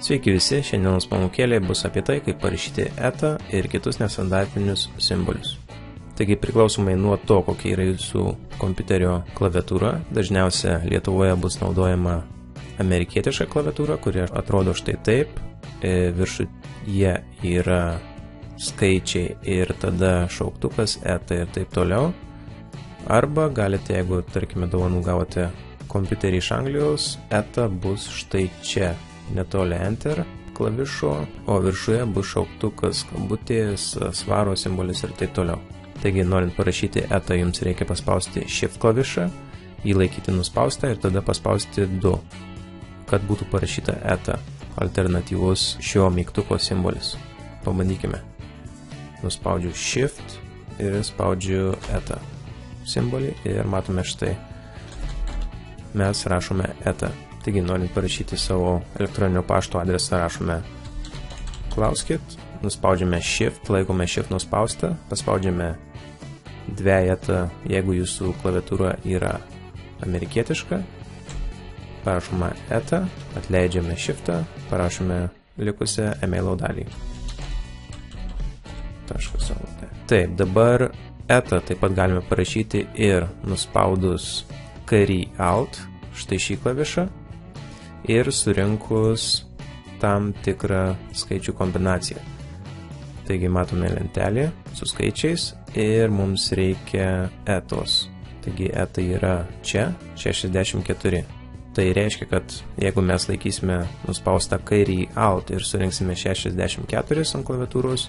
Sveiki visi, šiandienos pamokėlė bus apie tai, kaip parašyti ETA ir kitus nestandartinius simbolius. Taigi priklausomai nuo to, kokia yra jūsų kompiuterio klaviatūra, dažniausia Lietuvoje bus naudojama amerikietiška klaviatūra, kuri atrodo štai taip. Viršuje yra skaičiai ir tada šauktukas ETA ir taip toliau. Arba galite, jeigu tarkime dovanų gavote kompiuterį iš Anglijos, ETA bus štai čia, netoli Enter klavišo, o viršuje bus šauktukas, skambutės, svaro simbolis ir taip toliau. Taigi, norint parašyti ETA, jums reikia paspausti Shift klavišą, jį laikyti nuspaustą ir tada paspausti 2, kad būtų parašyta ETA, alternatyvus šio mygtuko simbolis. Pabandykime. Nuspaudžiu Shift ir spaudžiu ETA simbolį ir matome štai. Mes rašome ETA. Taigi, norint parašyti savo elektroninio pašto adresą, rašome klauskit, nuspaudžiame Shift, laikome Shift nuspaustą, paspaudžiame dvejetą, jeigu jūsų klaviatūra yra amerikietiška, parašome ETA, atleidžiame Shiftą, parašome likusią emailo dalį. Taip, dabar ETA taip pat galime parašyti ir nuspaudus kairį Alt, štai šį klavišą, ir surinkus tam tikrą skaičių kombinaciją. Taigi matome lentelę su skaičiais ir mums reikia ETOS. Taigi ETA yra čia 64. Tai reiškia, kad jeigu mes laikysime nuspaustą kairį Alt ir surinksime 64 ant klaviatūros,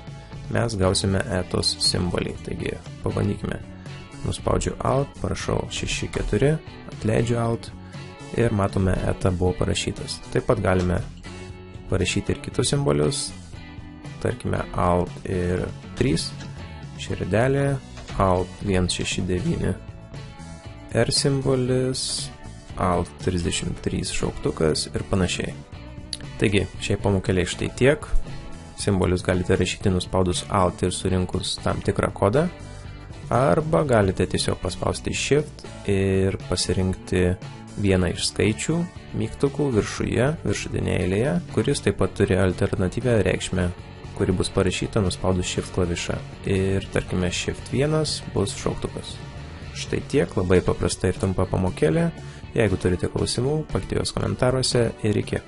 mes gausime ETOS simbolį. Taigi pabandykime. Nuspaudžiu Alt, parašau 64, atleidžiu Alt ir matome ETA buvo parašytas. Taip pat galime parašyti ir kitus simbolius, tarkime Alt ir 3, širdelė, Alt 169, R simbolis, Alt 33 šauktukas ir panašiai. Taigi, šiai pamokėlė štai tiek. Simbolius galite rašyti nuspaudus Alt ir surinkus tam tikrą kodą, arba galite tiesiog paspausti Shift ir pasirinkti vieną iš skaičių mygtukų viršuje, viršutinėje eilėje, kuris taip pat turi alternatyvią reikšmę, kuri bus parašyta nuspaudus Shift klavišą. Ir tarkime Shift 1 bus šauktukas. Štai tiek, labai paprasta ir trumpa pamokėlė. Jeigu turite klausimų, palikite juos komentaruose ir iki.